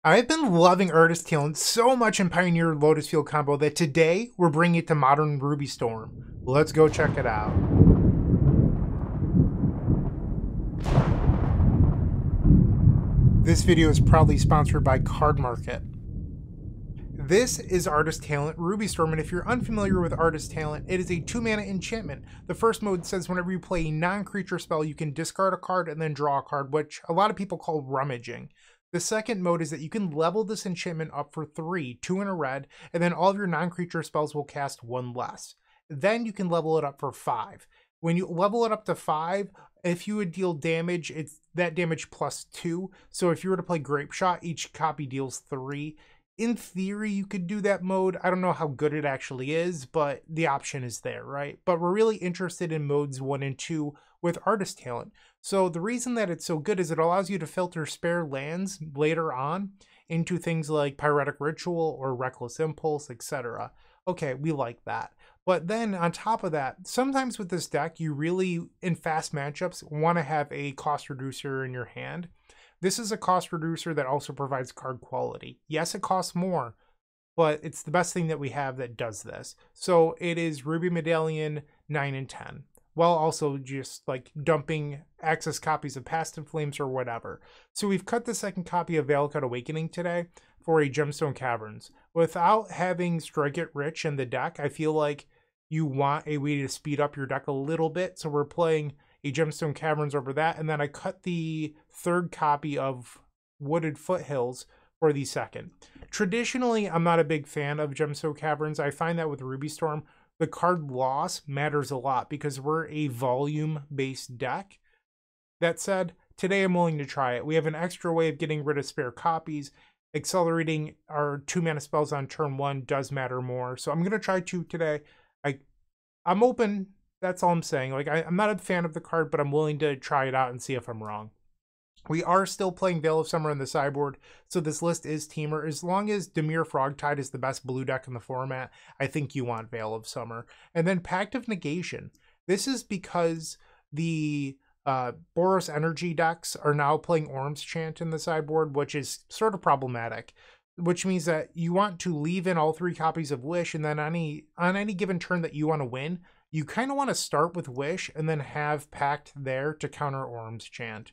I've been loving Artist Talent so much in Pioneer Lotus Field combo that today we're bringing it to Modern Ruby Storm. Let's go check it out. This video is proudly sponsored by Card Market. This is Artist Talent Ruby Storm, and if you're unfamiliar with Artist Talent, it is a 2-mana enchantment. The first mode says whenever you play a non-creature spell, you can discard a card and then draw a card, which a lot of people call rummaging. The second mode is that you can level this enchantment up for 3, 2 in a red, and then all of your non-creature spells will cast 1 less. Then you can level it up for 5. When you level it up to 5, if you would deal damage, it's that damage plus 2. So if you were to play Grapeshot, each copy deals 3. In theory, you could do that mode. I don't know how good it actually is, but the option is there, right? But we're really interested in modes 1 and 2 with Artist Talent. So the reason that it's so good is it allows you to filter spare lands later on into things like Pyretic Ritual or Reckless Impulse, etc. Okay, we like that. But then on top of that, sometimes with this deck, you really, in fast matchups, want to have a cost reducer in your hand. This is a cost reducer that also provides card quality. Yes, it costs more, but it's the best thing that we have that does this. So it is Ruby Medallion 9 and 10, while also just like dumping access copies of Past in Flames or whatever. So we've cut the second copy of Veilcut Awakening today for a Gemstone Caverns. Without having Strike It Rich in the deck, I feel like you want a way to speed up your deck a little bit. So we're playing a Gemstone Caverns over that, and then I cut the third copy of Wooded Foothills for the second. Traditionally, I'm not a big fan of Gemstone Caverns. I find that with Ruby Storm, the card loss matters a lot because we're a volume-based deck. That said, today I'm willing to try it. We have an extra way of getting rid of spare copies. Accelerating our 2-mana spells on turn 1 does matter more, so I'm going to try 2 today. I'm open. That's all I'm saying. Like, I'm not a fan of the card, but I'm willing to try it out and see if I'm wrong. We are still playing Veil of Summer on the sideboard, so this list is Temur. As long as Dimir FrogTide is the best blue deck in the format, I think you want Veil of Summer. And then Pact of Negation. This is because the Boros energy decks are now playing Orm's Chant in the sideboard, which is sort of problematic. Which means that you want to leave in all 3 copies of Wish, and then on any given turn that you want to win, you kind of want to start with Wish and then have Pact there to counter Orm's Chant.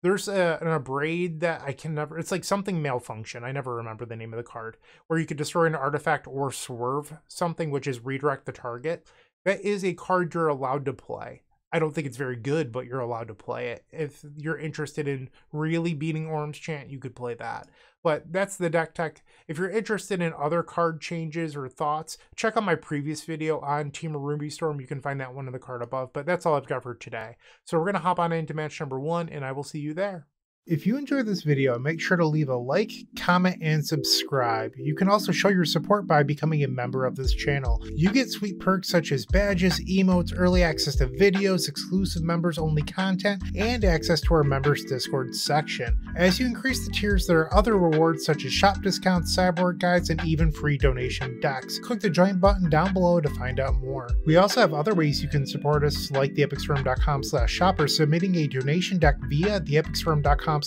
There's an Abrade that I can never... It's like something Malfunction. I never remember the name of the card. Where you could destroy an artifact or swerve something, which is redirect the target. That is a card you're allowed to play. I don't think it's very good, but you're allowed to play it. If you're interested in really beating Orm's Chant, you could play that. But that's the deck tech. If you're interested in other card changes or thoughts, check out my previous video on Temur Ruby Storm. You can find that one in the card above. But that's all I've got for today. So we're going to hop on into match number 1, and I will see you there. If you enjoyed this video, make sure to leave a like, comment, and subscribe. You can also show your support by becoming a member of this channel. You get sweet perks such as badges, emotes, early access to videos, exclusive members-only content, and access to our members Discord section. As you increase the tiers, there are other rewards such as shop discounts, sideboard guides, and even free donation decks. Click the join button down below to find out more. We also have other ways you can support us, like theepicstorm.com/shop or submitting a donation deck via theepicstorm.com/donation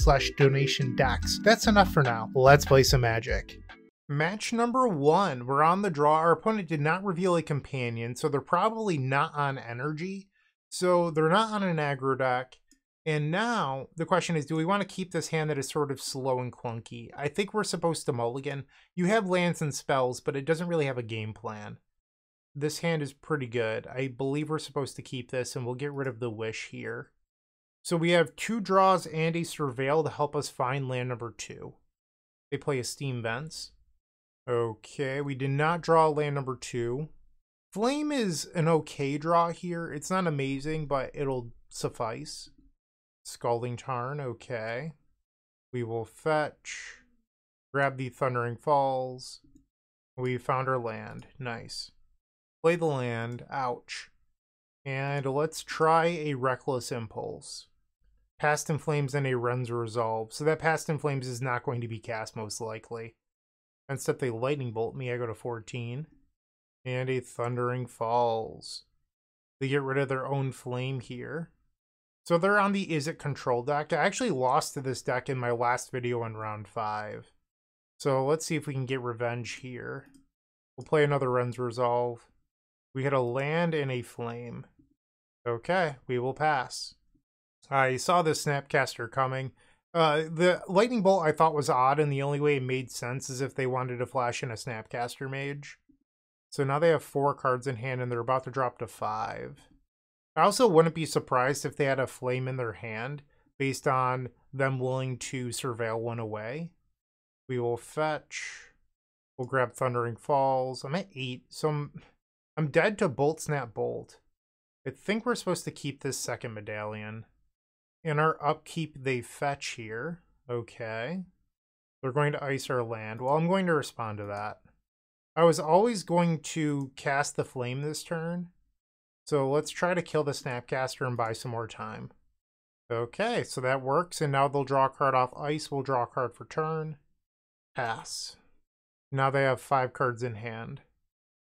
decks. That's enough for now. Let's play some Magic. Match number 1. We're on the draw. Our opponent did not reveal a companion, so they're probably not on energy. So they're not on an aggro deck. And now the question is, do we want to keep this hand that is sort of slow and clunky? I think we're supposed to mulligan. You have lands and spells, but it doesn't really have a game plan. This hand is pretty good. I believe we're supposed to keep this, and we'll get rid of the Wish here. So we have 2 draws and a Surveil to help us find land number 2. They play a Steam Vents. Okay, we did not draw land number 2. Flame is an okay draw here. It's not amazing, but it'll suffice. Scalding Tarn, okay. We will fetch. Grab the Thundering Falls. We found our land. Nice. Play the land. Ouch. And let's try a Reckless Impulse. Past in Flames and a Ren's Resolve. So that Past in Flames is not going to be cast most likely. Instead they Lightning Bolt me, I go to 14. And a Thundering Falls. They get rid of their own flame here. So they're on the Izzet control deck. I actually lost to this deck in my last video in round 5. So let's see if we can get revenge here. We'll play another Ren's Resolve. We had a land and a flame. Okay, we will pass. I saw the Snapcaster coming. The Lightning Bolt I thought was odd, and the only way it made sense is if they wanted to flash in a Snapcaster Mage. So now they have 4 cards in hand, and they're about to drop to 5. I also wouldn't be surprised if they had a flame in their hand, based on them willing to surveil one away. We will fetch. We'll grab Thundering Falls. I'm at 8, so I'm dead to Bolt Snap Bolt. I think we're supposed to keep this second medallion. In our upkeep, they fetch here. Okay. They're going to ice our land. Well, I'm going to respond to that. I was always going to cast the flame this turn. So let's try to kill the Snapcaster and buy some more time. Okay, so that works. And now they'll draw a card off ice. We'll draw a card for turn. Pass. Now they have 5 cards in hand.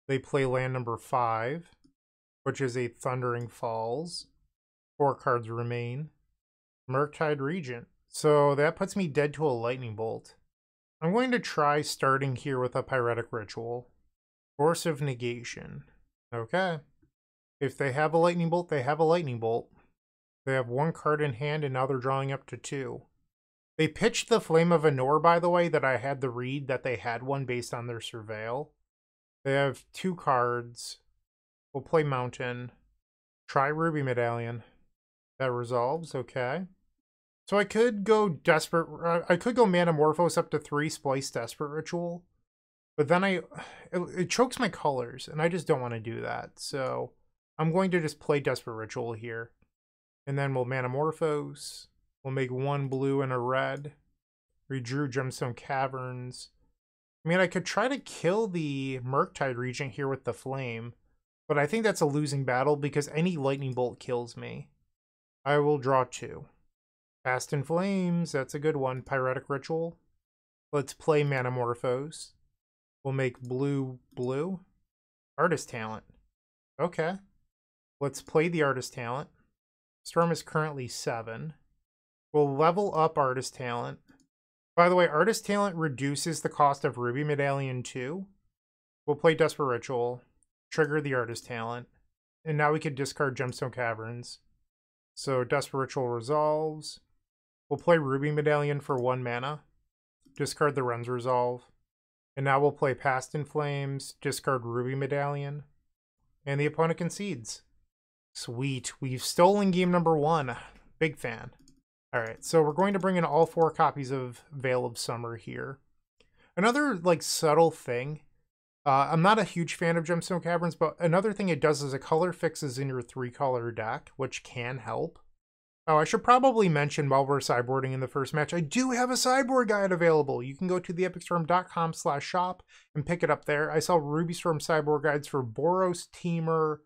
They play land number 5, which is a Thundering Falls. 4 cards remain. Murktide Regent. So that puts me dead to a Lightning Bolt. I'm going to try starting here with a Pyretic Ritual. Force of Negation. Okay. If they have a Lightning Bolt, they have a Lightning Bolt. They have 1 card in hand, and now they're drawing up to 2. They pitched the Flame of Anor, by the way, that I had the read that they had one based on their surveil. They have 2 cards. We'll play Mountain. Try Ruby Medallion. That resolves, okay. So I could go Desperate, I could go Manamorphose up to 3, Splice Desperate Ritual. But then it chokes my colors, and I just don't want to do that. So I'm going to just play Desperate Ritual here. And then we'll Manamorphose. We'll make 1 blue and a red. Redrew Gemstone Caverns. I mean, I could try to kill the Murktide Regent here with the Flame. But I think that's a losing battle because any Lightning Bolt kills me. I will draw 2. Fast in Flames, that's a good one. Pyretic Ritual. Let's play Manamorphose. We'll make blue, blue. Artist Talent. Okay. Let's play the Artist Talent. Storm is currently 7. We'll level up Artist Talent. By the way, Artist Talent reduces the cost of Ruby Medallion too. We'll play Desperate Ritual. Trigger the Artist Talent. And now we can discard Gemstone Caverns. So Desperate Ritual resolves. We'll play Ruby Medallion for 1 mana. Discard the Ren's Resolve. And now we'll play Past in Flames, discard Ruby Medallion. And the opponent concedes. Sweet. We've stolen game number 1. Big fan. Alright, so we're going to bring in all 4 copies of Veil of Summer here. Another, like, subtle thing. I'm not a huge fan of Gemstone Caverns, but another thing it does is a color fixes in your 3-color deck, which can help. Oh, I should probably mention while we're sideboarding in the first match, I do have a sideboard guide available. You can go to theepicstorm.com/shop and pick it up there. I sell Ruby Storm sideboard guides for Boros, Temur,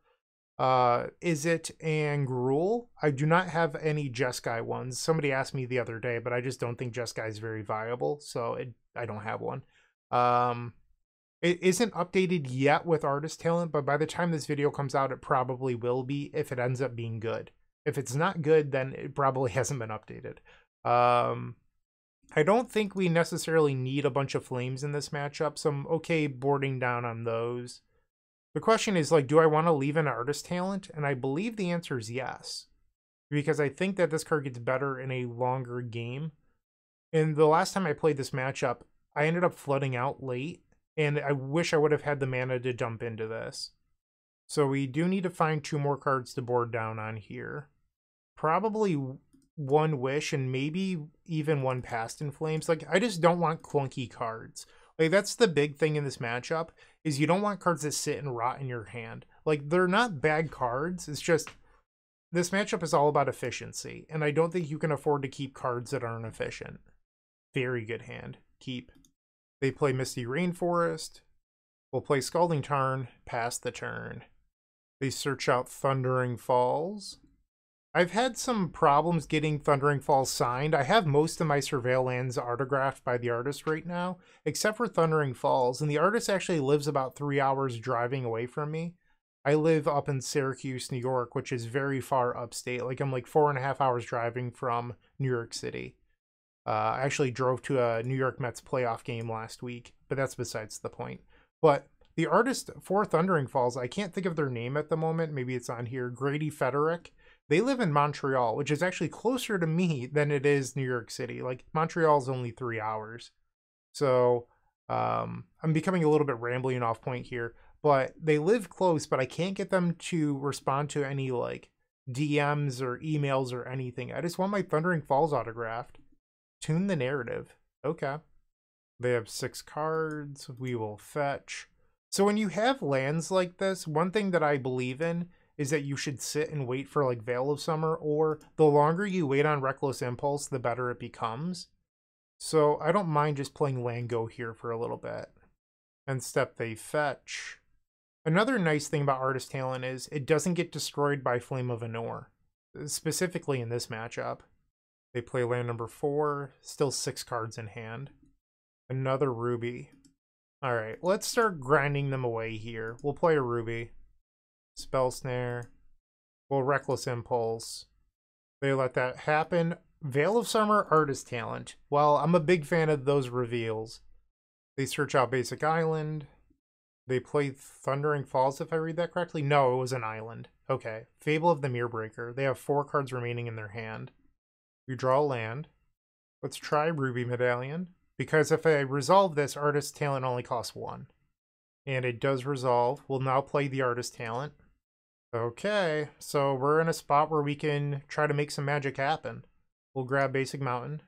Izzet, and Gruul. I do not have any Jeskai ones. Somebody asked me the other day, but I just don't think Jeskai is very viable, so I don't have one. It isn't updated yet with Artist Talent, but by the time this video comes out, it probably will be if it ends up being good. If it's not good, then it probably hasn't been updated. I don't think we necessarily need a bunch of flames in this matchup, so I'm okay boarding down on those. The question is, like, do I want to leave an Artist Talent? And I believe the answer is yes. Because I think that this card gets better in a longer game. And the last time I played this matchup, I ended up flooding out late. And I wish I would have had the mana to dump into this. So we do need to find 2 more cards to board down on here. Probably 1 Wish and maybe even 1 Past in Flames. Like, I just don't want clunky cards. Like, that's the big thing in this matchup, is you don't want cards that sit and rot in your hand. Like, they're not bad cards. It's just, this matchup is all about efficiency. And I don't think you can afford to keep cards that aren't efficient. Very good hand. Keep. They play Misty Rainforest. We'll play Scalding Tarn, pass the turn. They search out Thundering Falls. I've had some problems getting Thundering Falls signed. I have most of my Surveil lands autographed by the artist right now, except for Thundering Falls. And the artist actually lives about 3 hours driving away from me. I live up in Syracuse, New York, which is very far upstate. Like, I'm like 4.5 hours driving from New York City. I actually drove to a New York Mets playoff game last week, but that's besides the point. But the artist for Thundering Falls, I can't think of their name at the moment. Maybe it's on here. Grady Federick. They live in Montreal, which is actually closer to me than it is New York City. Like, Montreal's only 3 hours. So I'm becoming a little bit rambling off point here. But they live close, but I can't get them to respond to any, like, DMs or emails or anything. I just want my Thundering Falls autographed. Tune the narrative. Okay. They have 6 cards. We will fetch. So when you have lands like this, one thing that I believe in is that you should sit and wait for like Veil of Summer, or the longer you wait on Reckless Impulse, the better it becomes. So I don't mind just playing land go here for a little bit. And step they fetch. Another nice thing about Artist Talent is it doesn't get destroyed by Flame of Anor, specifically in this matchup. They play land number 4, still 6 cards in hand. Another Ruby. Alright, let's start grinding them away here. We'll play a Ruby. Spell Snare. We'll Reckless Impulse. They let that happen. Veil of Summer, Artist Talent. Well, I'm a big fan of those reveals. They search out Basic Island. They play Thundering Falls, if I read that correctly. No, it was an island. Okay. Fable of the Mirror. They have 4 cards remaining in their hand. We draw a land. Let's try Ruby Medallion. Because if I resolve this, Artist Talent only costs 1. And it does resolve. We'll now play the Artist Talent. Okay, so we're in a spot where we can try to make some magic happen. We'll grab Basic Mountain.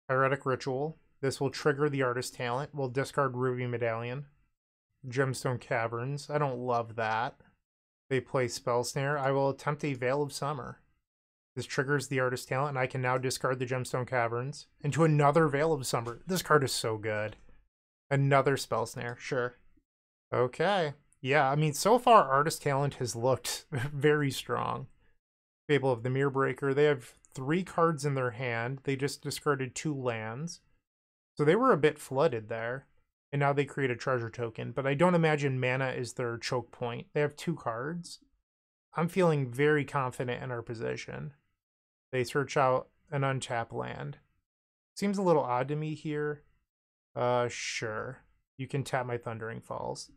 Pyretic Ritual. This will trigger the Artist Talent. We'll discard Ruby Medallion. Gemstone Caverns. I don't love that. They play Spell Snare. I will attempt a Veil of Summer. This triggers the Artist Talent, and I can now discard the Gemstone Caverns into another Veil of Summer. This card is so good. Another Spell Snare, sure. Okay. Yeah, I mean, so far, Artist Talent has looked very strong. Fable of the Mirror. They have 3 cards in their hand. They just discarded 2 lands. So they were a bit flooded there. And now they create a treasure token. But I don't imagine mana is their choke point. They have 2 cards. I'm feeling very confident in our position. They search out an untapped land. Seems a little odd to me here. Sure. You can tap my Thundering Falls.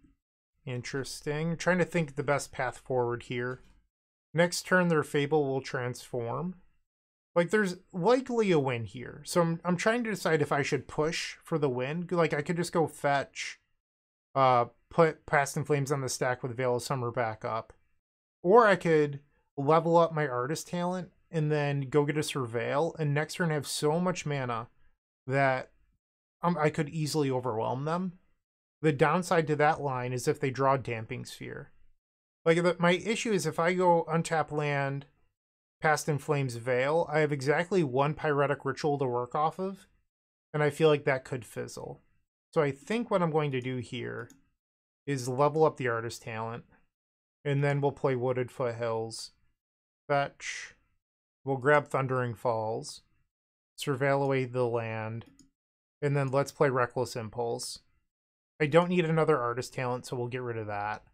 Interesting. Trying to think the best path forward here. Next turn, their Fable will transform. Like, there's likely a win here. So I'm trying to decide if I should push for the win. Like, I could just go fetch, put Past in Flames on the stack with Veil of Summer back up. Or I could level up my Artist Talent and then go get a Surveil, and next turn have so much mana that I could easily overwhelm them. The downside to that line is if they draw Dampening Sphere. Like, my issue is if I go untap land, Past in Flames Veil, I have exactly 1 Pyretic Ritual to work off of, and I feel like that could fizzle. So I think what I'm going to do here is level up the Artist Talent, and then we'll play Wooded Foothills. Fetch. We'll grab Thundering Falls. Surveil away the land. And then let's play Reckless Impulse. I don't need another Artist Talent, so we'll get rid of that.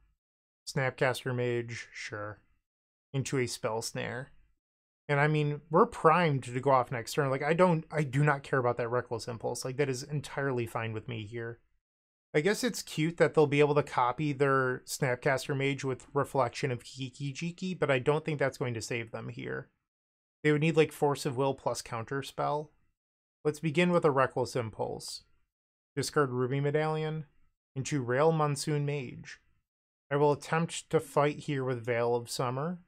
Snapcaster Mage, sure. Into a Spell Snare. And I mean, we're primed to go off next turn. Like, I do not care about that Reckless Impulse. Like, that is entirely fine with me here. I guess it's cute that they'll be able to copy their Snapcaster Mage with Reflection of Kiki Jiki, but I don't think that's going to save them here. They would need like Force of Will plus Counterspell. Let's begin with a Reckless Impulse. Discard Ruby Medallion into Rail Monsoon Mage. I will attempt to fight here with Veil of Summer.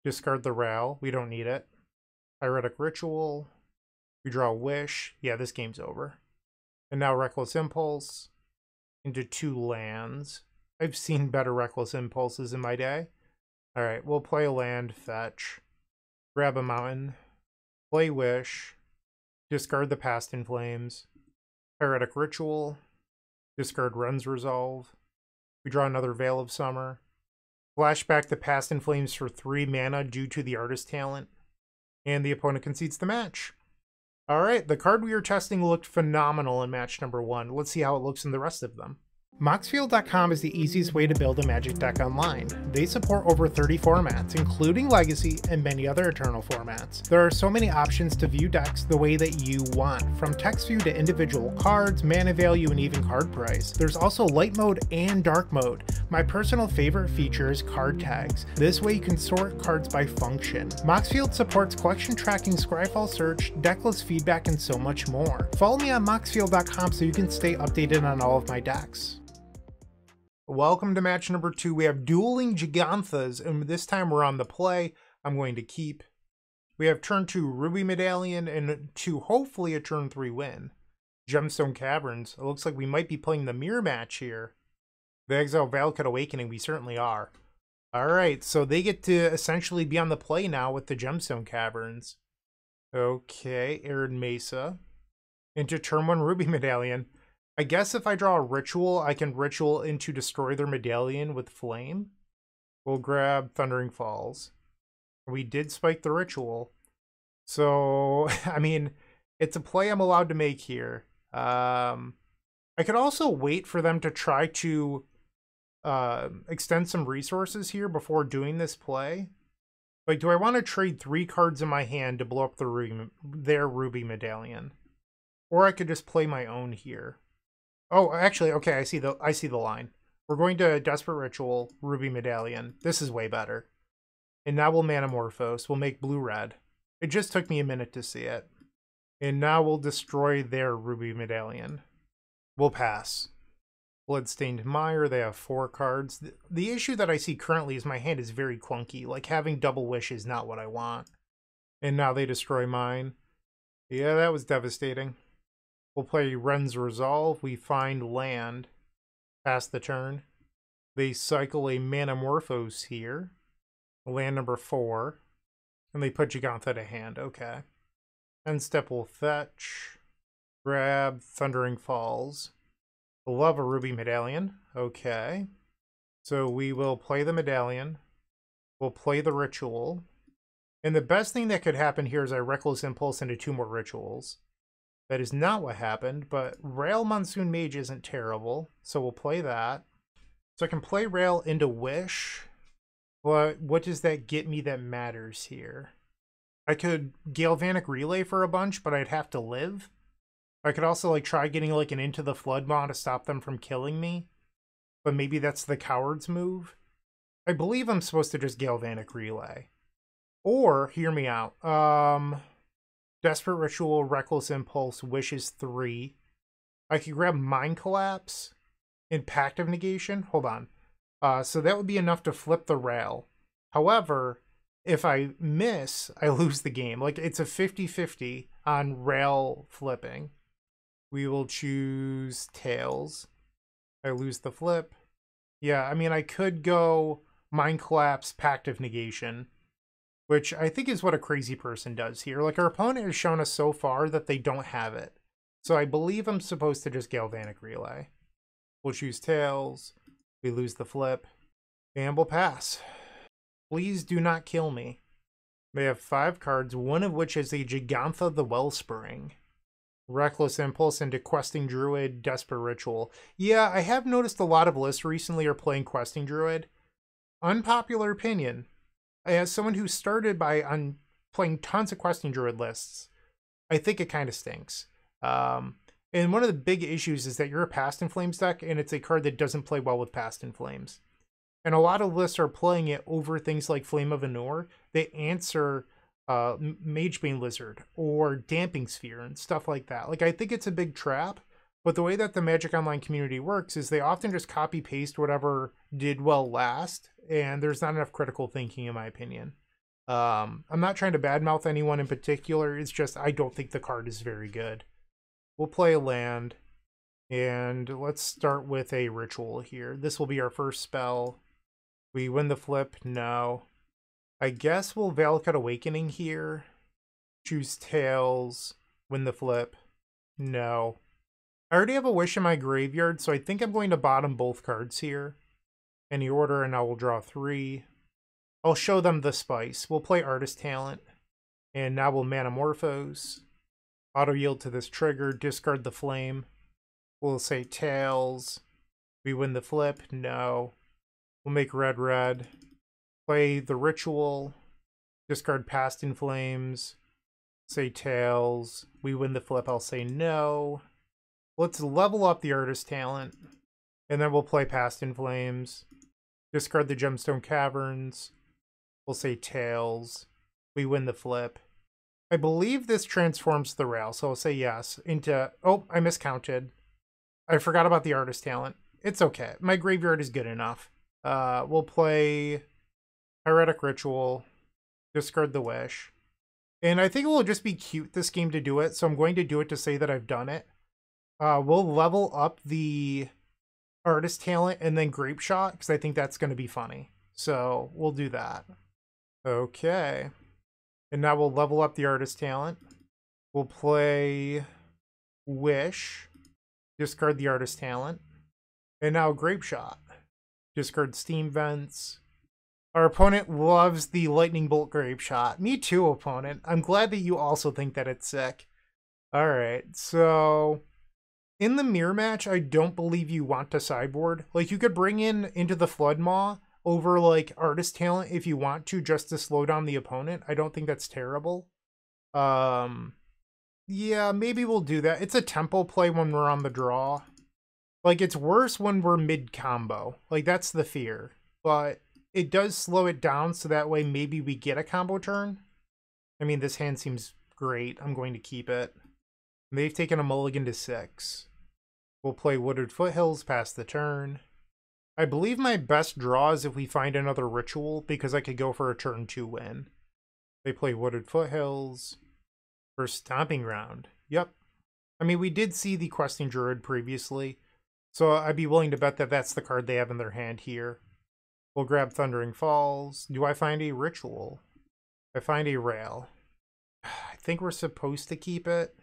Discard the Rail. We don't need it. Pyretic Ritual. We draw Wish. Yeah, this game's over. And now Reckless Impulse into 2 lands. I've seen better Reckless Impulses in my day. Alright, we'll play a land, fetch. Grab a mountain. Play Wish. Discard the Past in Flames. Pyretic Ritual. Discard Run's Resolve. We draw another Veil of Summer. Flashback the Past in Flames for 3 mana due to the Artist Talent. And the opponent concedes the match. Alright, the card we were testing looked phenomenal in match number 1. Let's see how it looks in the rest of them. Moxfield.com is the easiest way to build a Magic deck online. They support over 30 formats, including Legacy and many other Eternal formats. There are so many options to view decks the way that you want, from text view to individual cards, mana value, and even card price. There's also light mode and dark mode. My personal favorite feature is card tags. This way you can sort cards by function. Moxfield supports collection tracking, Scryfall search, decklist feedback, and so much more. Follow me on Moxfield.com so you can stay updated on all of my decks. Welcome to match number 2. We have Dueling Giganthas, and this time we're on the play. I'm going to keep. We have turn 2 Ruby Medallion and hopefully a turn 3 win. Gemstone Caverns. It looks like we might be playing the mirror match here. The Exile Valakut Awakening, we certainly are. Alright, so they get to essentially be on the play now with the Gemstone Caverns. Okay, Arid Mesa. Into turn 1 Ruby Medallion. I guess if I draw a ritual, I can ritual into destroy their medallion with flame. We'll grab Thundering Falls. We did spike the ritual. So, I mean, it's a play I'm allowed to make here. I could also wait for them to try to extend some resources here before doing this play. Like, do I want to trade 3 cards in my hand to blow up their Ruby Medallion? Or I could just play my own here. Oh, actually, okay, I see the line. We're going to Desperate Ritual, Ruby Medallion. This is way better. And now we'll Manamorphose. We'll make blue-red. It just took me a minute to see it. And now we'll destroy their Ruby Medallion. We'll pass. Bloodstained Mire, they have 4 cards. The issue that I see currently is my hand is very clunky. Like, having Double Wish is not what I want. And now they destroy mine. Yeah, that was devastating. We'll play Ren's Resolve. We find land. Pass the turn. They cycle a Manamorphose here. Land number 4. And they put Gigantha to hand. Okay. End step will fetch. Grab Thundering Falls. Love a Ruby Medallion. Okay. So we will play the Medallion. We'll play the Ritual. And the best thing that could happen here is I Reckless Impulse into 2 more Rituals. That is not what happened, but Rail Monsoon Mage isn't terrible, so we'll play that. So I can play Rail into Wish, but what does that get me that matters here? I could Galvanic Relay for a bunch, but I'd have to live. I could also like try getting like an Into the Flood Maw to stop them from killing me, but maybe that's the coward's move. I believe I'm supposed to just Galvanic Relay. Or, hear me out, Desperate Ritual, Reckless Impulse, Wishes 3. I could grab Mind Collapse and Pact of Negation. Hold on. So that would be enough to flip the rail. However, if I miss, I lose the game. Like, it's a 50-50 on rail flipping. We will choose Tails. I lose the flip. Yeah, I mean, I could go Mind Collapse, Pact of Negation, which I think is what a crazy person does here. Like, our opponent has shown us so far that they don't have it. So I believe I'm supposed to just Galvanic Relay. We'll choose Tails. We lose the flip. And we'll pass. Please do not kill me. They have 5 cards, one of which is a Gigantha the Wellspring. Reckless Impulse into Questing Druid, Desperate Ritual. Yeah, I have noticed a lot of lists recently are playing Questing Druid. Unpopular opinion. As someone who started by playing tons of Questing Druid lists, I think it kind of stinks. And one of the big issues is that you're a Past in Flames deck, and it's a card that doesn't play well with Past in Flames. And a lot of lists are playing it over things like Flame of Anor. They answer Magebane Lizard or Dampening Sphere and stuff like that. Like, I think it's a big trap, but the way that the Magic Online community works is they often just copy-paste whatever did well last, and there's not enough critical thinking, in my opinion. I'm not trying to badmouth anyone in particular, it's just I don't think the card is very good. We'll play a land, and let's start with a Ritual here. This will be our first spell. We win the flip? No. I guess we'll Valakut Awakening here. Choose Tails. Win the flip? No. I already have a Wish in my graveyard, so I think I'm going to bottom both cards here. Any order, and I will draw 3. I'll show them the spice. We'll play Artist Talent. And now we'll Manamorphose. Auto yield to this trigger, discard the flame. We'll say Tails. We win the flip. No. We'll make red, red. Play the Ritual. Discard Past in Flames. Say tails. We win the flip. I'll say no. Let's level up the Artist Talent. And then we'll play Past in Flames. Discard the Gemstone Caverns. We'll say tails. We win the flip. I believe this transforms the rail, so I'll say yes. Into... Oh, I miscounted. I forgot about the Artist Talent. It's okay. My graveyard is good enough. We'll play Pyretic Ritual. Discard the Wish. And I think it will just be cute this game to do it, so I'm going to do it to say that I've done it. We'll level up the Artist Talent and then Grapeshot, because I think that's going to be funny. So we'll do that. Okay. And now we'll level up the Artist Talent. We'll play Wish. Discard the Artist Talent. And now Grapeshot. Discard Steam Vents. Our opponent loves the Lightning Bolt Grapeshot. Me too, opponent. I'm glad that you also think that it's sick. Alright, so... in the mirror match, I don't believe you want to sideboard. Like, you could bring into the Floodmaw over, like, Artist Talent if you want to, just to slow down the opponent. I don't think that's terrible. Yeah, maybe we'll do that. It's a tempo play when we're on the draw. Like, it's worse when we're mid-combo. Like, that's the fear. But it does slow it down, so that way maybe we get a combo turn. I mean, this hand seems great. I'm going to keep it. They've taken a mulligan to 6. We'll play Wooded Foothills past the turn. I believe my best draw is if we find another Ritual, because I could go for a turn 2 win. They play Wooded Foothills for Stomping Ground. Yep. I mean, we did see the Questing Druid previously, so I'd be willing to bet that that's the card they have in their hand here. We'll grab Thundering Falls. Do I find a Ritual? I find a Rail. I think we're supposed to keep it.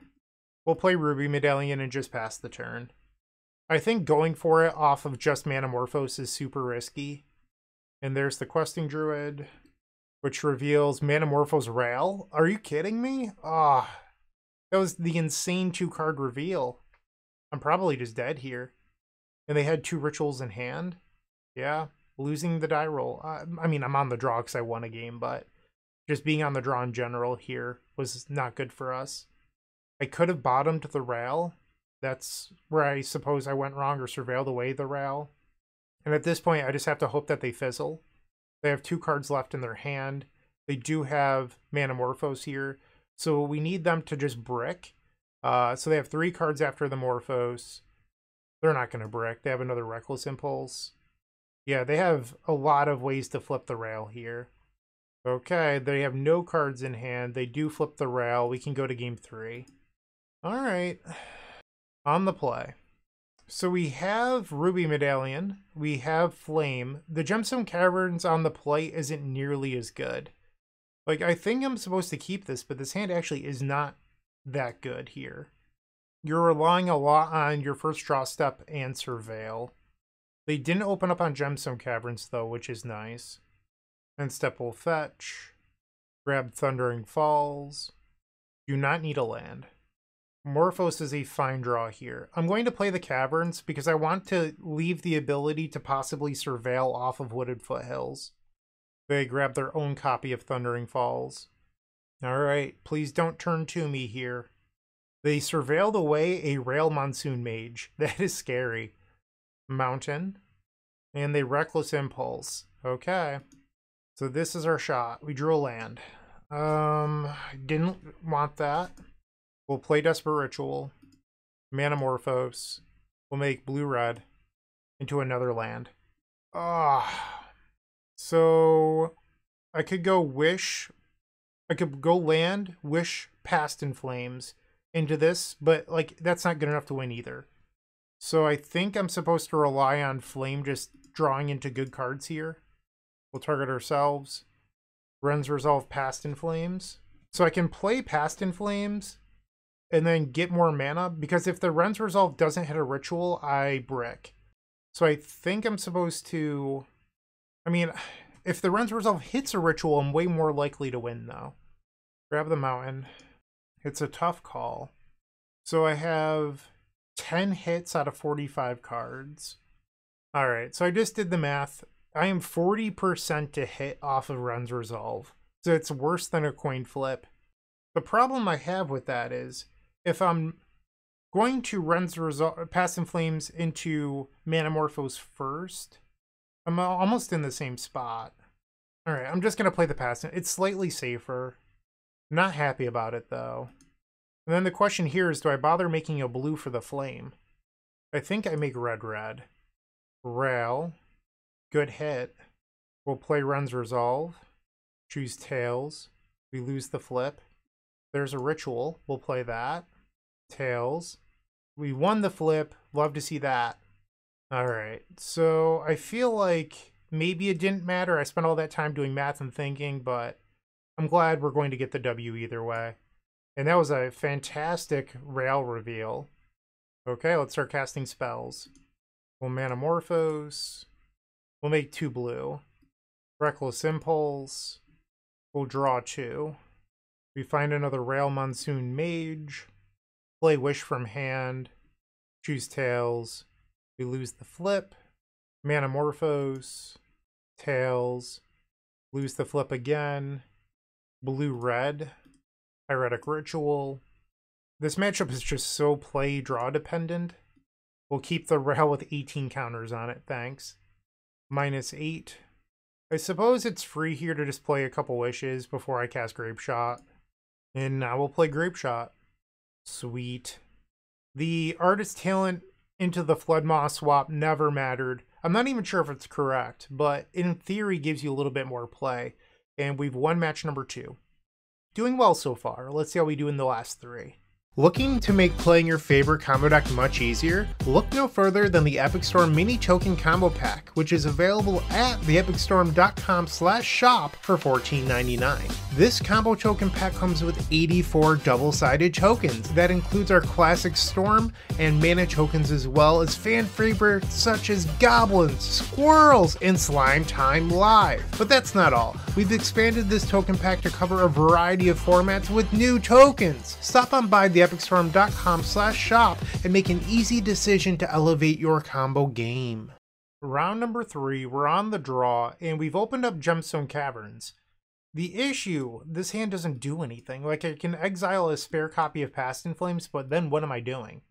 We'll play Ruby Medallion and just pass the turn. I think going for it off of just Manamorphose is super risky. And there's the Questing Druid, which reveals Manamorphose Rail. Are you kidding me? Ah, that was the insane 2-card reveal. I'm probably just dead here. And they had 2 Rituals in hand. Yeah, losing the die roll. I mean, I'm on the draw because I won a game, but just being on the draw in general here was not good for us. I could have bottomed the rail. That's where I suppose I went wrong, or surveilled away the rail. And at this point, I just have to hope that they fizzle. They have 2 cards left in their hand. They do have Manamorphose here, so we need them to just brick. So they have 3 cards after the Morphose. They're not going to brick. They have another Reckless Impulse. Yeah, they have a lot of ways to flip the rail here. Okay, they have no cards in hand. They do flip the rail. We can go to game 3. All right. On the play. So we have Ruby Medallion. We have Flame. The Gemstone Caverns on the play isn't nearly as good. Like, I think I'm supposed to keep this, but this hand actually is not that good here. You're relying a lot on your first draw step and Surveil. They didn't open up on Gemstone Caverns, though, which is nice. And step will fetch. Grab Thundering Falls. Do not need a land. Morphos is a fine draw here. I'm going to play the Caverns because I want to leave the ability to possibly surveil off of Wooded Foothills. They grab their own copy of Thundering Falls. Alright, please don't turn to me here. They surveilled away a Rail Monsoon Mage. That is scary. Mountain. And they Reckless Impulse. Okay. So this is our shot. We drew a land. Didn't want that. We'll play Desperate Ritual. Manamorphose. We'll make blue-red into another land. So I could go Wish. I could go land, Wish, Past in Flames into this, but like that's not good enough to win either. So I think I'm supposed to rely on Flame just drawing into good cards here. We'll target ourselves. Ren's Resolve, Past in Flames. So I can play Past in Flames and then get more mana, because if the Ren's Resolve doesn't hit a Ritual, I brick. So I think I'm supposed to... I mean, if the Ren's Resolve hits a Ritual, I'm way more likely to win, though. Grab the Mountain. It's a tough call. So I have 10 hits out of 45 cards. Alright, so I just did the math. I am 40% to hit off of Ren's Resolve. So it's worse than a coin flip. The problem I have with that is, if I'm going to Ren's Resolve, Past in Flames into Manamorphose first, I'm almost in the same spot. Alright, I'm just going to play the Past. It's slightly safer. Not happy about it, though. And then the question here is, do I bother making a blue for the flame? I think I make red-red. Rail. Good hit. We'll play Ren's Resolve. Choose Tails. We lose the flip. There's a Ritual. We'll play that. Tails. We won the flip. Love to see that. Alright, so I feel like maybe it didn't matter. I spent all that time doing math and thinking, but I'm glad we're going to get the W either way. And that was a fantastic rail reveal. Okay, let's start casting spells. We'll Manamorphose. We'll make 2 blue. Reckless Impulse. We'll draw 2. We find another rail Monsoon Mage. Play Wish from hand. Choose Tails. We lose the flip. Manamorphose. Tails. Lose the flip again. Blue-red. Pyretic Ritual. This matchup is just so play-draw dependent. We'll keep the rail with 18 counters on it, thanks. -8. I suppose it's free here to just play a couple wishes before I cast Grapeshot. And now we'll play Grapeshot. Sweet. The Artist Talent into the Flood Moss swap never mattered. I'm not even sure if it's correct, but in theory gives you a little bit more play. And we've won match number 2. Doing well so far. Let's see how we do in the last 3. Looking to make playing your favorite combo deck much easier? Look no further than the Epic Storm Mini Token Combo Pack, which is available at theepicstorm.com/shop for $14.99. This combo token pack comes with 84 double-sided tokens. That includes our classic Storm and Mana tokens, as well as fan favorites such as Goblins, Squirrels, and Slime Time Live. But that's not all. We've expanded this token pack to cover a variety of formats with new tokens. Stop on by theepicstorm.com/shop and make an easy decision to elevate your combo game. Round number 3, we're on the draw, and we've opened up Gemstone Caverns. The issue, this hand doesn't do anything. Like, I can exile a spare copy of Past in Flames, but then what am I doing?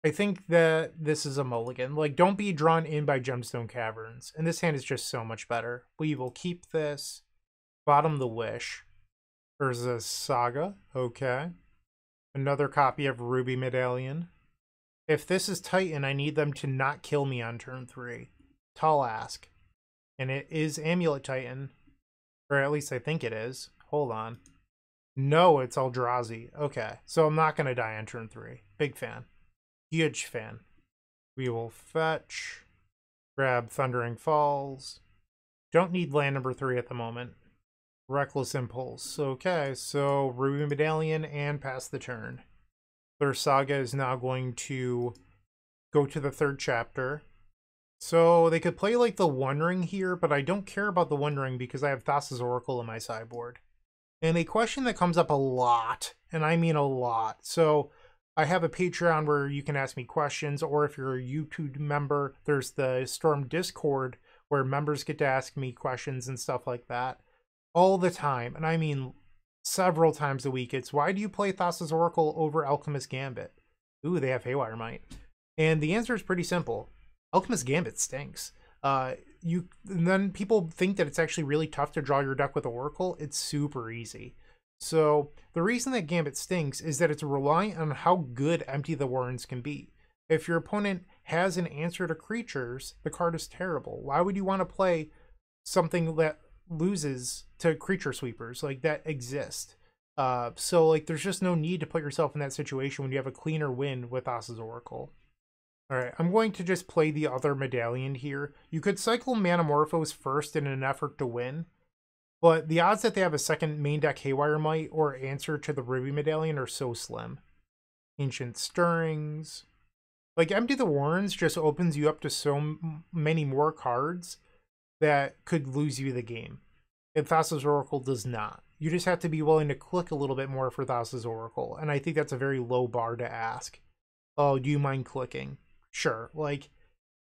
I think that this is a mulligan. Like, don't be drawn in by Gemstone Caverns. And this hand is just so much better. We will keep this. Bottom the Wish. There's a Saga. Okay. Another copy of Ruby Medallion. If this is Titan, I need them to not kill me on turn 3. Tall ask. And it is Amulet Titan. Or at least I think it is. Hold on. No, it's Eldrazi. Okay, so I'm not going to die on turn 3. Big fan. Huge fan. We will fetch. Grab Thundering Falls. Don't need land number 3 at the moment. Reckless Impulse. Okay, so Ruby Medallion and pass the turn. Their Saga is now going to go to the 3rd chapter. So they could play like the One Ring here, but I don't care about the One Ring because I have Thassa's Oracle in my sideboard. And a question that comes up a lot, and I mean a lot. So I have a Patreon where you can ask me questions, or if you're a YouTube member, there's the Storm Discord where members get to ask me questions and stuff like that. All the time, and I mean several times a week. It's, why do you play Thassa's Oracle over Alchemist Gambit? Ooh, they have Haywire Might. And the answer is pretty simple. Alchemist Gambit stinks. Then people think that it's actually really tough to draw your deck with Oracle. It's super easy. So the reason that Gambit stinks is that it's reliant on how good Empty the Warrens can be. If your opponent has an answer to creatures, the card is terrible. Why would you want to play something that loses to creature sweepers like that exist? So like there's just no need to put yourself in that situation when you have a cleaner win with Thassa's Oracle. Alright, I'm going to just play the other Medallion here. You could cycle Manamorphose first in an effort to win, but the odds that they have a second main deck Haywire Might or answer to the Ruby Medallion are so slim. Ancient Stirrings. Like, Empty the Warrens just opens you up to so many more cards that could lose you the game. And Thassa's Oracle does not. You just have to be willing to click a little bit more for Thassa's Oracle, and I think that's a very low bar to ask. Oh, do you mind clicking? Sure, like,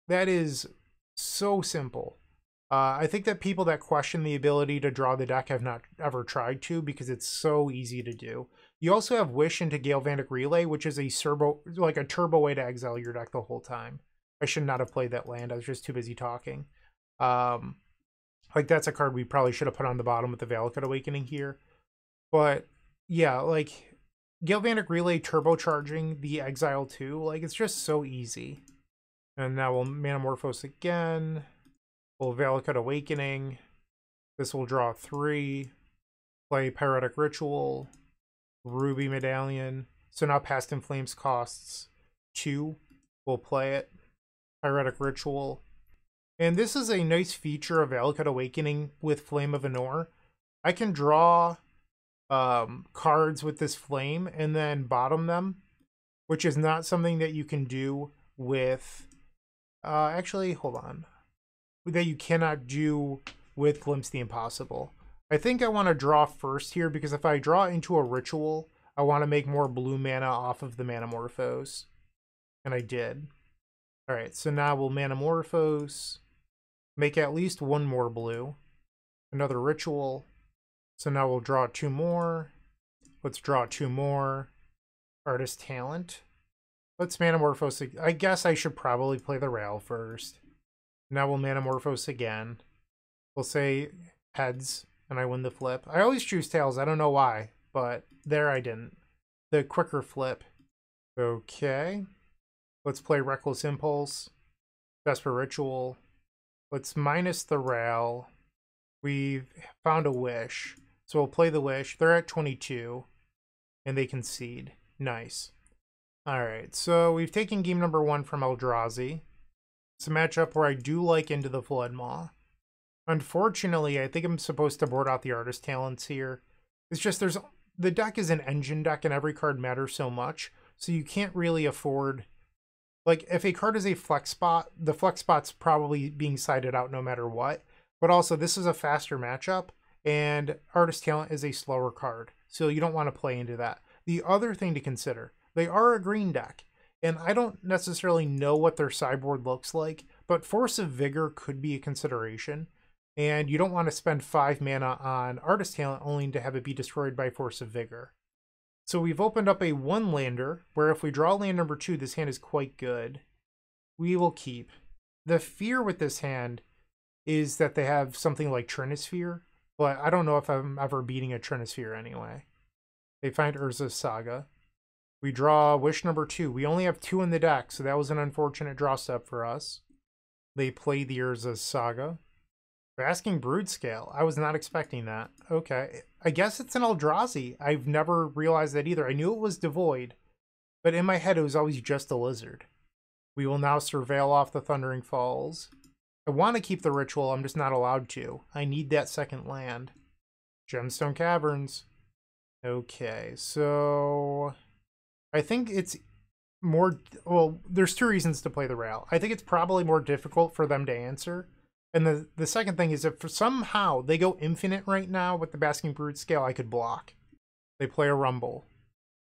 that is So simple. I think that people that question the ability to draw the deck have not ever tried to, because it's so easy to do. You also have Wish into Galvanic Relay, which is a turbo way to exile your deck the whole time. I should not have played that land. I was just too busy talking. Like, that's a card we probably should have put on the bottom with the Valakut Awakening here. But yeah, like, Galvanic Relay turbocharging the exile too, like, it's just so easy. And now we'll Manamorphose again. We'll Valakut Awakening. This will draw 3. Play Pyretic Ritual. Ruby Medallion. So now Past in Flames costs 2. We'll play it. Pyretic Ritual. And this is a nice feature of Valakut Awakening with Flame of Anor. I can draw cards with this flame and then bottom them, which is not something that you can do with... actually, hold on. That you cannot do with Glimpse the Impossible. I think I want to draw first here, because if I draw into a ritual, I want to make more blue mana off of the Manamorphose. And I did. Alright, so now we'll Manamorphose. Make at least 1 more blue. Another ritual. So now we'll draw 2 more. Let's draw 2 more. Artist Talent. Let's Manamorphose. I guess I should probably play the Rail first. Now we'll Manamorphose again. We'll say heads, and I win the flip. I always choose tails. I don't know why, but there I didn't. The quicker flip. Okay. Let's play Reckless Impulse. Desperate Ritual. Let's minus the Rail. We've found a Wish. So we'll play the Wish. They're at 22. And they concede. Nice. Alright, so we've taken game number 1 from Eldrazi. It's a matchup where I do like Into the Floodmaw. Unfortunately, I think I'm supposed to board out the Artist Talents here. It's just the deck is an engine deck and every card matters so much, so you can't really afford... Like, if a card is a flex spot, the flex spot's probably being sided out no matter what. But also, this is a faster matchup, and Artist Talent is a slower card, so you don't want to play into that. The other thing to consider, they are a green deck. And I don't necessarily know what their sideboard looks like, but Force of Vigor could be a consideration. And you don't want to spend 5 mana on Artist Talent only to have it be destroyed by Force of Vigor. So we've opened up a 1-lander, where if we draw land number 2, this hand is quite good. We will keep. The fear with this hand is that they have something like Trinisphere, but I don't know if I'm ever beating a Trinisphere anyway. They find Urza's Saga. We draw Wish number 2. We only have 2 in the deck, so that was an unfortunate draw step for us. They play the Urza's Saga. Basking Broodscale. I was not expecting that. Okay. I guess it's an Eldrazi. I've never realized that either. I knew it was devoid, but in my head it was always just a lizard. We will now surveil off the Thundering Falls. I want to keep the Ritual, I'm just not allowed to. I need that second land. Gemstone Caverns. Okay, so... I think it's more... Well, there's 2 reasons to play the Rail. I think it's probably more difficult for them to answer. And the second thing is, if for somehow they go infinite right now with the Basking Broodscale, I could block. They play a Rumble.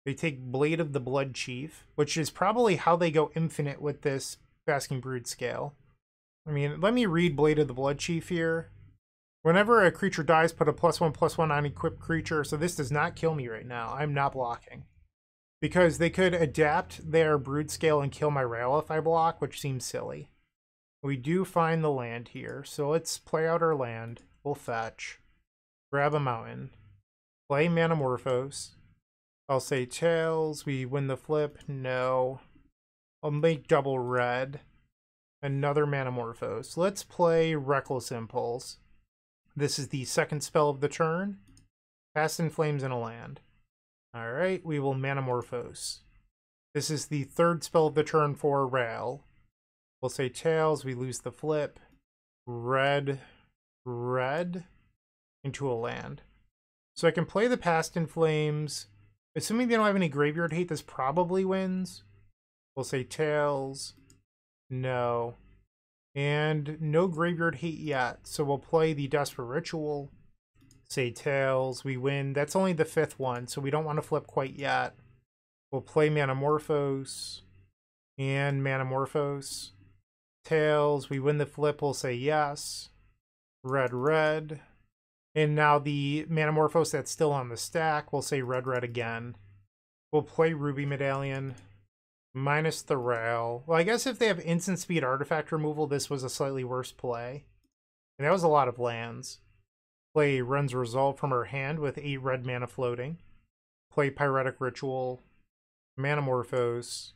They take Blade of the Blood Chief, which is probably how they go infinite with this Basking Broodscale. I mean, let me read Blade of the Blood Chief here. Whenever a creature dies, put a +1/+1 on equipped creature. So this does not kill me right now. I'm not blocking. Because they could adapt their Broodscale and kill my Rail if I block, which seems silly. We do find the land here, so let's play out our land. We'll fetch. Grab a mountain. Play Manamorphose. I'll say tails. We win the flip. No. I'll make double red. Another Manamorphose. Let's play Reckless Impulse. This is the second spell of the turn. Past in Flames in a land. Alright, we will Manamorphose. This is the third spell of the turn for Rail. We'll say tails, we lose the flip. Red, red, into a land. So I can play the Past in Flames. Assuming they don't have any graveyard hate, this probably wins. We'll say tails. No. And no graveyard hate yet. So we'll play the Desperate Ritual. Say tails, we win. That's only the 5th one, so we don't want to flip quite yet. We'll play Manamorphose and Manamorphose. Tails, we win the flip, we'll say yes. Red, red. And now the Manamorphose that's still on the stack, we'll say red, red again. We'll play Ruby Medallion. Minus the rail. Well, I guess if they have instant speed artifact removal, this was a slightly worse play. And that was a lot of lands. Play Ren's Resolve from her hand with 8 red mana floating. Play Pyretic Ritual. Manamorphose.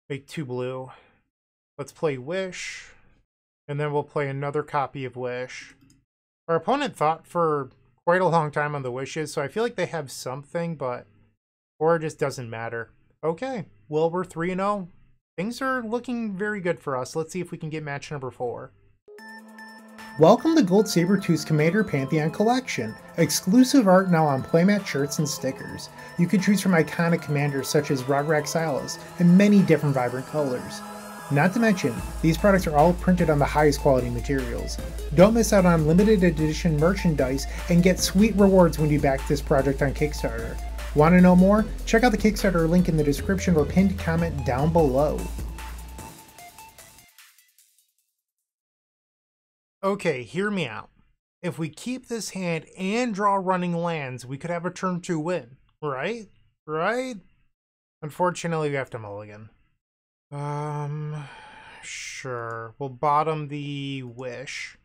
Make 2 blue. Let's play Wish. And then we'll play another copy of Wish. Our opponent thought for quite a long time on the Wishes, so I feel like they have something, but... Or it just doesn't matter. Okay, well, we're 3-0. Things are looking very good for us. Let's see if we can get match number 4. Welcome to Gold Sabertooth's Commander Pantheon Collection. Exclusive art now on playmat shirts and stickers. You can choose from iconic commanders such as Rograk Silas in many different vibrant colors. Not to mention, these products are all printed on the highest quality materials. Don't miss out on limited edition merchandise and get sweet rewards when you back this project on Kickstarter. Want to know more? Check out the Kickstarter link in the description or pinned comment down below. Okay, hear me out. If we keep this hand and draw running lands, we could have a turn 2 win, right? Right? Unfortunately, we have to mulligan. Sure. We'll bottom the Wish.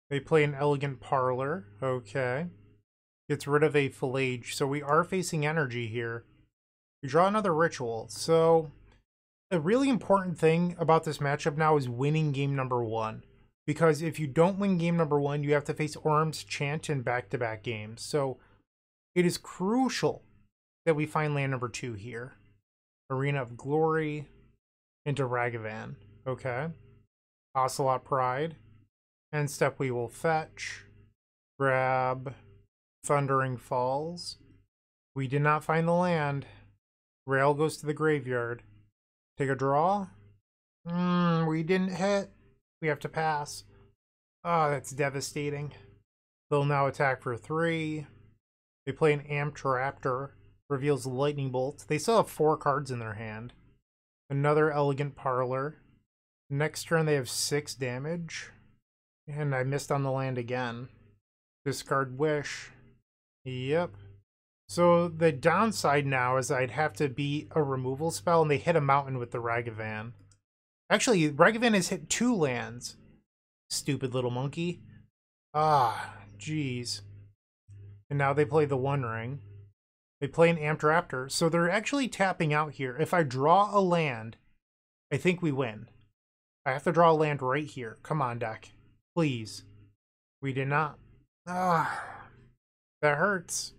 They play an Elegant Parlor. Okay. Gets rid of a Fillage, so we are facing energy here. We draw another Ritual. So, a really important thing about this matchup now is winning game number 1. Because if you don't win game number 1, you have to face Orm's Chant in back-to-back games. So, it is crucial that we find land number 2 here. Arena of Glory into Ragavan. Okay. Ocelot Pride. End step we will fetch. Grab Thundering Falls. We did not find the land. Rail goes to the graveyard. Take a draw. We didn't hit. We have to pass. Oh, that's devastating. They'll now attack for 3. They play an Amped Raptor. Reveals Lightning Bolt. They still have 4 cards in their hand. Another Elegant Parlor. Next turn they have 6 damage. And I missed on the land again. Discard Wish. Yep. So the downside now is I'd have to beat a removal spell, and they hit a mountain with the Ragavan. Actually, Ragavan has hit 2 lands. Stupid little monkey. Ah, jeez. And now they play the One Ring. They play an Amped Raptor, so they're actually tapping out here. If I draw a land, I think we win. I have to draw a land right here. Come on, deck. Please. We did not. Ah. That hurts.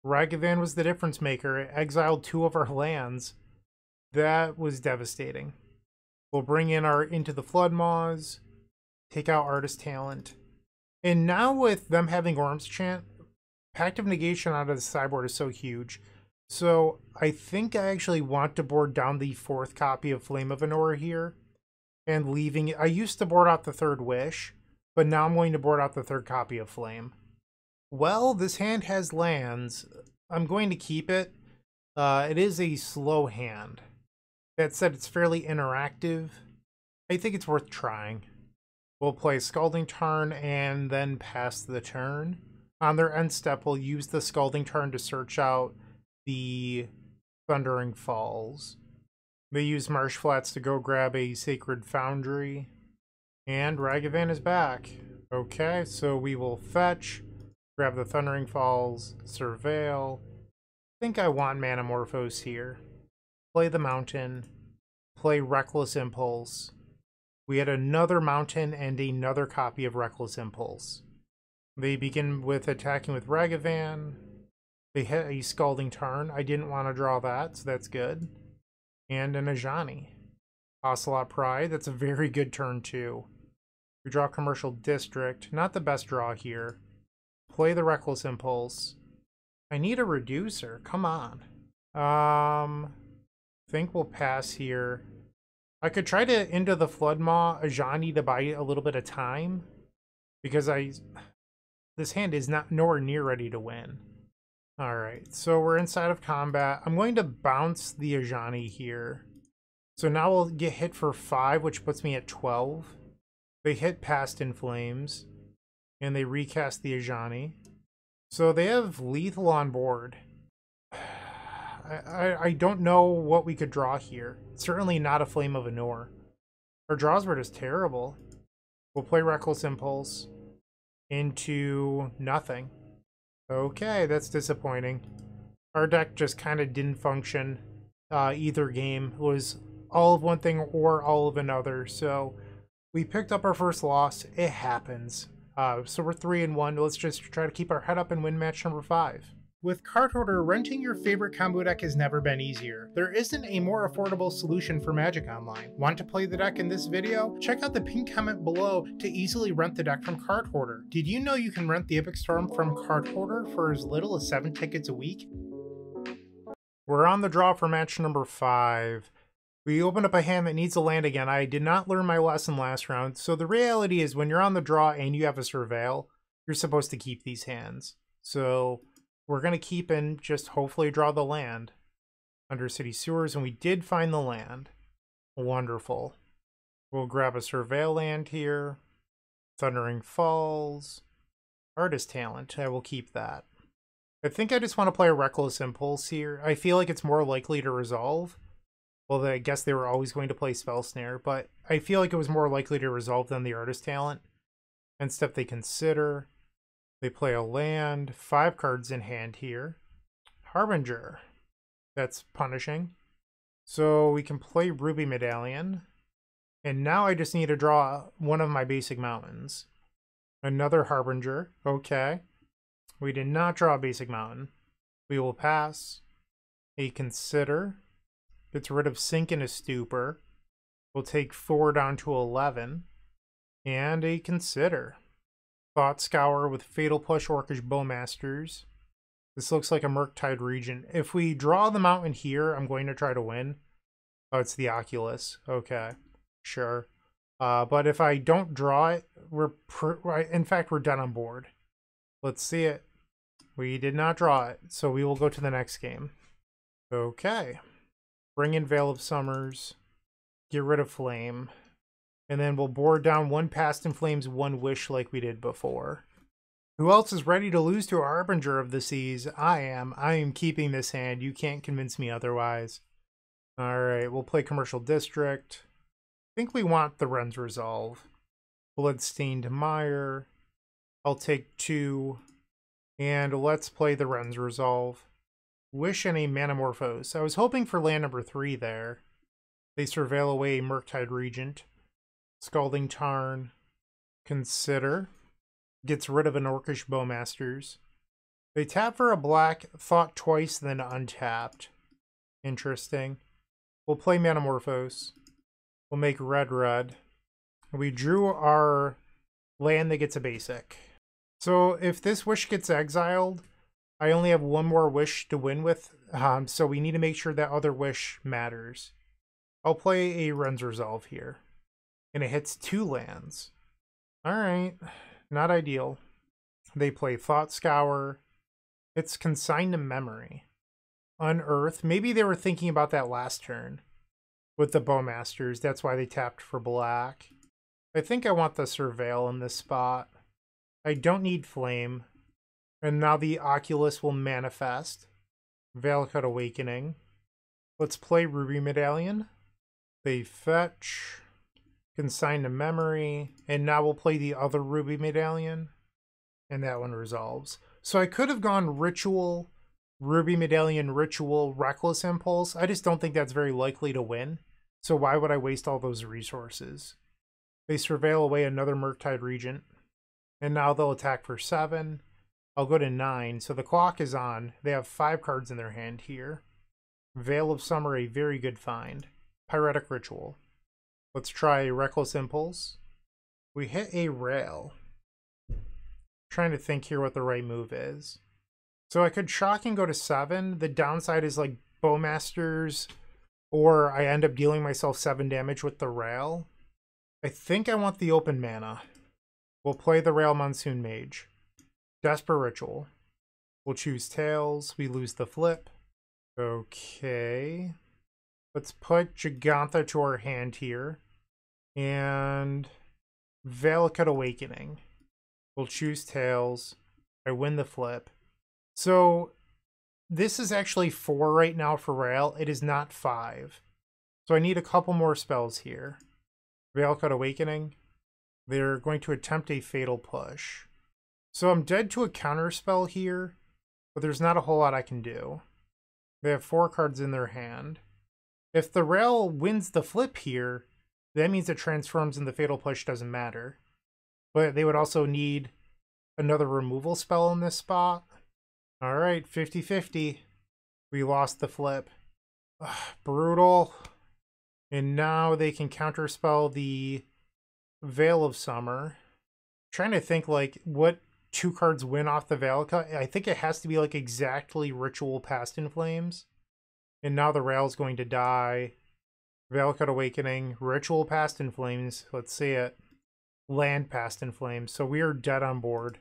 Ragavan was the difference maker. It exiled 2 of our lands. That was devastating. We'll bring in our Into the Flood Maws. Take out Artist Talent. And now with them having Orm's Chant, Pact of Negation out of the sideboard is so huge. So I think I actually want to board down the 4th copy of Flame of Anor here. And leaving it. I used to board out the 3rd Wish, but now I'm going to board out the 3rd copy of Flame. Well, this hand has lands. I'm going to keep it. It is a slow hand. That said, it's fairly interactive. I think it's worth trying. We'll play Scalding Tarn and then pass the turn. On their end step, we'll use the Scalding Tarn to search out the Thundering Falls. They use Marsh Flats to go grab a Sacred Foundry. And Ragavan is back. Okay, so we will fetch. Grab the Thundering Falls, Surveil. I think I want Manamorphose here. Play the Mountain. Play Reckless Impulse. We had another Mountain and another copy of Reckless Impulse. They begin with attacking with Ragavan. They hit a Scalding Tarn. I didn't want to draw that, so that's good. And an Ajani. Ocelot Pride. That's a very good turn, too. We draw Commercial District. Not the best draw here. Play the Reckless Impulse. I need a reducer. Come on. Think we'll pass here. I could try to Into the Floodmaw Ajani to buy a little bit of time. Because this hand is nowhere near ready to win. Alright, so we're inside of combat. I'm going to bounce the Ajani here. So now we'll get hit for 5, which puts me at 12. They hit Past in Flames, and they recast the Ajani. So they have lethal on board. I don't know what we could draw here. Certainly not a Flame of Anor. Our draws were just terrible. We'll play Reckless Impulse into nothing. Okay, that's disappointing. Our deck just kind of didn't function either game. It was all of one thing or all of another. So we picked up our first loss. It happens. So we're 3-1. Let's just try to keep our head up and win match number 5. With Card Hoarder, renting your favorite combo deck has never been easier. There isn't a more affordable solution for Magic Online. Want to play the deck in this video? Check out the pinned comment below to easily rent the deck from Card Hoarder. Did you know you can rent the Epic Storm from Card Hoarder for as little as 7 tickets a week? We're on the draw for match number 5. We opened up a hand that needs a land again. I did not learn my lesson last round, so the reality is when you're on the draw and you have a Surveil, you're supposed to keep these hands. So we're going to keep and just hopefully draw the land. Undercity Sewers, and we did find the land. Wonderful. We'll grab a Surveil land here. Thundering Falls. Artist Talent, I will keep that. I think I just want to play a Reckless Impulse here. I feel like it's more likely to resolve. Well, I guess they were always going to play Spell Snare, but I feel like it was more likely to resolve than the Artist Talent. And step they consider. They play a land, 5 cards in hand here. Harbinger. That's punishing. So we can play Ruby Medallion. And now I just need to draw one of my basic mountains. Another Harbinger. Okay. We did not draw a basic mountain. We will pass. A Consider. Gets rid of Sink and a Stupor. We'll take 4 down to 11. And a Consider. Thought Scour with Fatal Push Orcish Bowmasters. This looks like a Murktide Regent. If we draw the mountain here, I'm going to try to win. Oh, it's the Oculus. Okay, sure. But if I don't draw it, in fact, we're done on board. Let's see it. We did not draw it, so we will go to the next game. Okay. Bring in Veil of Summers. Get rid of Flame. And then we'll board down 1 Past in Flames, 1 Wish like we did before. Who else is ready to lose to a Harbinger of the Seas? I am. I am keeping this hand. You can't convince me otherwise. Alright, we'll play Commercial District. I think we want the Ren's Resolve. Bloodstained Mire. I'll take 2. And let's play the Ren's Resolve. Wish and a Manamorphose. I was hoping for land number 3 there. They surveil away a Murktide Regent. Scalding Tarn. Consider. Gets rid of an Orcish Bowmasters. They tap for a black, thought twice, then untapped. Interesting. We'll play Manamorphose. We'll make red. We drew our land that gets a basic. So if this wish gets exiled, I only have 1 more wish to win with, so we need to make sure that other wish matters. I'll play a Ren's Resolve here. And it hits 2 lands. Alright, not ideal. They play Thought Scour. It's Consigned to Memory. Unearth. Maybe they were thinking about that last turn with the Bowmasters. That's why they tapped for black. I think I want the Surveil in this spot. I don't need Flame. And now the Oculus will manifest. Veilcut Awakening. Let's play Ruby Medallion. They fetch. Consign to Memory, and now we'll play the other Ruby Medallion, and that one resolves. So I could have gone Ritual, Ruby Medallion, Ritual, Reckless Impulse. I just don't think that's very likely to win, so why would I waste all those resources? They surveil away another Murktide Regent, and now they'll attack for 7. I'll go to 9, so the clock is on. They have 5 cards in their hand here. Veil of Summer, a very good find. Pyretic Ritual. Let's try Reckless Impulse. We hit a Rail. Trying to think here what the right move is. So I could shock and go to 7. The downside is like Bowmasters, or I end up dealing myself 7 damage with the Rail. I think I want the open mana. We'll play the Rail Monsoon Mage. Desperate Ritual. We'll choose Tails. We lose the flip. Okay. Let's put Gigantha to our hand here. And Valakut Awakening. We'll choose Tails. I win the flip. So this is actually 4 right now for Rail. It is not 5. So I need a couple more spells here. Valakut Awakening. They're going to attempt a Fatal Push. So I'm dead to a counter spell here, but there's not a whole lot I can do. They have 4 cards in their hand. If the Rail wins the flip here, that means it transforms and the Fatal Push doesn't matter. But they would also need another removal spell in this spot. Alright, 50-50. We lost the flip. Ugh, brutal. And now they can counterspell the Veil of Summer. I'm trying to think like what 2 cards win off the Valakut. I think it has to be like exactly Ritual Past in Flames. And now the Rail's going to die. Valakut Awakening, Ritual Past in Flames. Let's see it. Land Past in Flames. So we are dead on board.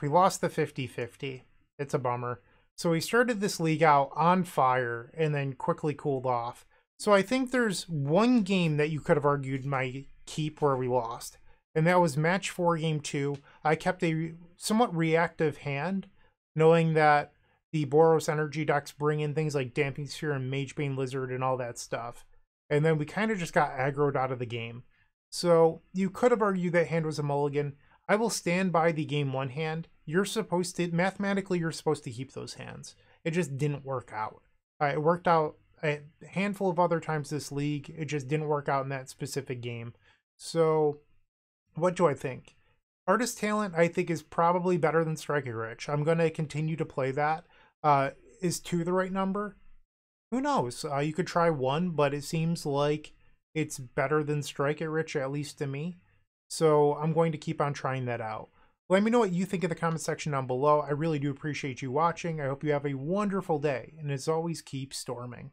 We lost the 50-50. It's a bummer. So we started this league out on fire and then quickly cooled off. So I think there's one game that you could have argued might keep where we lost. And that was match 4, game 2. I kept a somewhat reactive hand, knowing that the Boros energy decks bring in things like Dampening Sphere and Magebane Lizard and all that stuff. And then we kind of just got aggroed out of the game. So you could have argued that hand was a mulligan. I will stand by the game 1 hand. You're supposed to, mathematically, you're supposed to keep those hands. It just didn't work out. It worked out a handful of other times this league. It just didn't work out in that specific game. So what do I think? Artist Talent, I think, is probably better than Strike It Rich. I'm going to continue to play that. Is 2 the right number? Who knows? You could try 1, but it seems like it's better than Strike It Rich, at least to me. So I'm going to keep on trying that out. Let me know what you think in the comment section down below. I really do appreciate you watching. I hope you have a wonderful day. And as always, keep storming.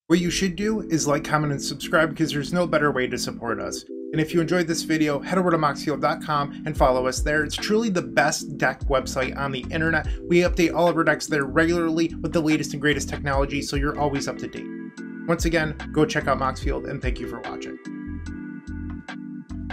What you should do is like, comment, and subscribe because there's no better way to support us. And if you enjoyed this video, head over to moxfield.com and follow us there. It's truly the best deck website on the internet. We update all of our decks there regularly with the latest and greatest technology, so you're always up to date. Once again, go check out Moxfield, and thank you for watching.